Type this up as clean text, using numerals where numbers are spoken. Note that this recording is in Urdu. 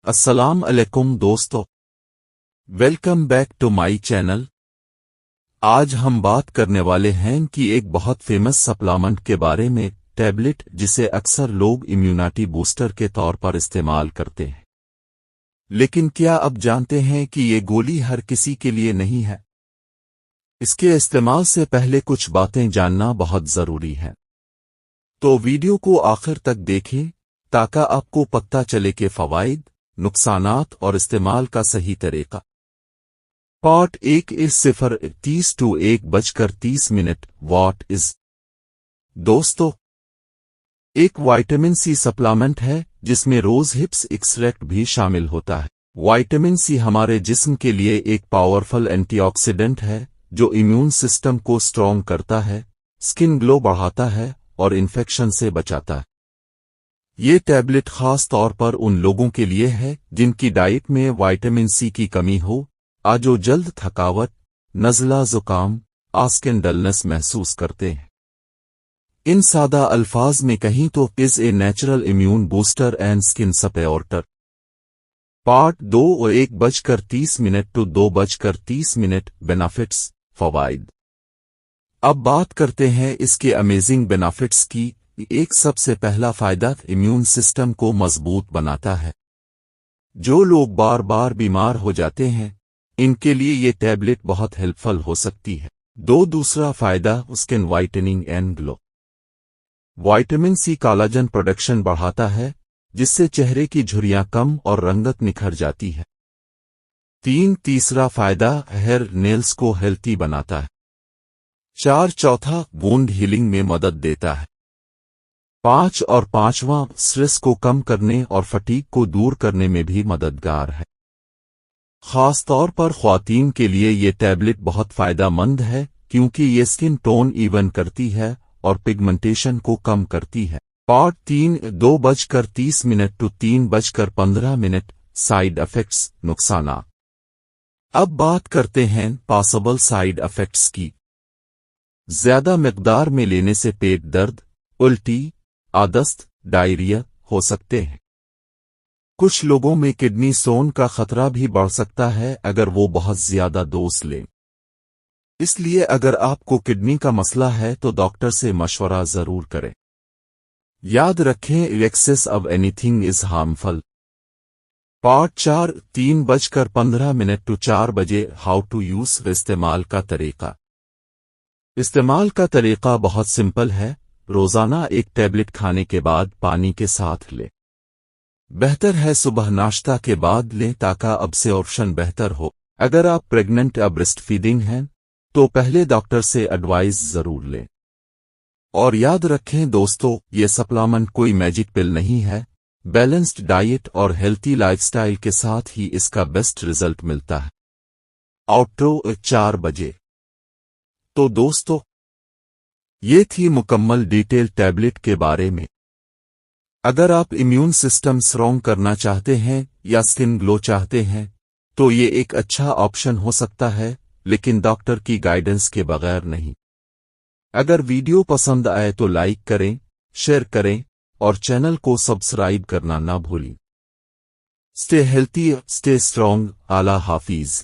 السلام علیکم دوستو، welcome back to my channel. آج ہم بات کرنے والے ہیں کہ ایک بہت فیمس سپلیمنٹ کے بارے میں، ٹیبلٹ، جسے اکثر لوگ امیونٹی بوسٹر کے طور پر استعمال کرتے ہیں۔ لیکن کیا اب جانتے ہیں کہ یہ گولی ہر کسی کے لیے نہیں ہے؟ اس کے استعمال سے پہلے کچھ باتیں جاننا بہت ضروری ہے، تو ویڈیو کو آخر تک دیکھیں تاکہ آپ کو پتہ چلے کہ فوائد، نقصانات اور استعمال کا صحیح طریقہ۔ Part 1 is 0:30 to 1:30 what is. دوستو، ایک وائٹامن سی سپلیمنٹ ہے جس میں روز ہپس ایکسٹریکٹ بھی شامل ہوتا ہے۔ وائٹامن سی ہمارے جسم کے لیے ایک پاورفل اینٹی آکسیڈنٹ ہے جو امیون سسٹم کو سٹرونگ کرتا ہے، سکن گلو بڑھاتا ہے اور انفیکشن سے بچاتا ہے۔ یہ ٹیبلٹ خاص طور پر ان لوگوں کے لیے ہے جن کی ڈائٹ میں وائٹامن سی کی کمی ہو، جو جلد تھکاوٹ، نزلہ زکام، سکن ڈلنس محسوس کرتے ہیں۔ ان سادہ الفاظ میں کہیں تو is a natural immune booster and skin supporter. Part 2 1:30 to 2:30 benefits, فوائد۔ اب بات کرتے ہیں اس کے امیزنگ بینیفٹس کی۔ ایک سب سے پہلا فائدہ امیون سسٹم کو مضبوط بناتا ہے۔ جو لوگ بار بار بیمار ہو جاتے ہیں، ان کے لیے یہ ٹیبلٹ بہت ہیلپ فل ہو سکتی ہے۔ دوسرا فائدہ skin whitening and glow. Vitamin C collagen production بڑھاتا ہے جس سے چہرے کی جھریاں کم اور رنگت نکھر جاتی ہے۔ تیسرا فائدہ ہیئر نیلز کو ہیلتھی بناتا ہے۔ چوتھا وونڈ ہیلنگ میں مدد دیتا ہے۔ پانچواں سٹریس کو کم کرنے اور فٹیگ کو دور کرنے میں بھی مددگار ہے۔ خاص طور پر خواتین کے لیے یہ ٹیبلٹ بہت فائدہ مند ہے کیونکہ یہ سکن ٹون ایون کرتی ہے اور پگمنٹیشن کو کم کرتی ہے۔ پارٹ 3 2:30 to 3:15 سائیڈ افیکٹس، نقصانات۔ اب بات کرتے ہیں پاسبل سائیڈ افیکٹس کی۔ زیادہ مقدار میں لینے سے پیٹ درد، الٹی، دست، ڈائریا ہو سکتے ہیں۔ کچھ لوگوں میں کڈنی سٹون کا خطرہ بھی بڑھ سکتا ہے اگر وہ بہت زیادہ ڈوز لیں۔ اس لیے اگر آپ کو کڈنی کا مسئلہ ہے تو ڈاکٹر سے مشورہ ضرور کریں۔ یاد رکھیں، excess of anything is harmful. Part 4 3:15 to 4 how to use, استعمال کا طریقہ۔ استعمال کا طریقہ بہت سمپل ہے۔ روزانہ ایک ٹیبلٹ کھانے کے بعد پانی کے ساتھ لیں۔ بہتر ہے صبح ناشتہ کے بعد لیں تاکہ ابزارپشن بہتر ہو۔ اگر آپ پریگننٹ یا بریسٹ فیڈنگ ہیں تو پہلے ڈاکٹر سے ایڈوائز ضرور لیں۔ اور یاد رکھیں دوستو، یہ سپلیمنٹ کوئی میجک پل نہیں ہے۔ بیلنسڈ ڈائٹ اور ہیلتھی لائف سٹائل کے ساتھ ہی اس کا بیسٹ رزلٹ ملتا ہے۔ آؤٹرو 4 بجے۔ تو دوستو، یہ تھی مکمل ڈیٹیل ٹیبلٹ کے بارے میں۔ اگر آپ امیون سسٹم سٹرونگ کرنا چاہتے ہیں یا سکن گلو چاہتے ہیں تو یہ ایک اچھا آپشن ہو سکتا ہے، لیکن ڈاکٹر کی گائیڈنس کے بغیر نہیں۔ اگر ویڈیو پسند آئے تو لائک کریں، شیئر کریں اور چینل کو سبسکرائب کرنا نہ بھولیں۔ Stay healthy, stay strong. اللہ حافظ۔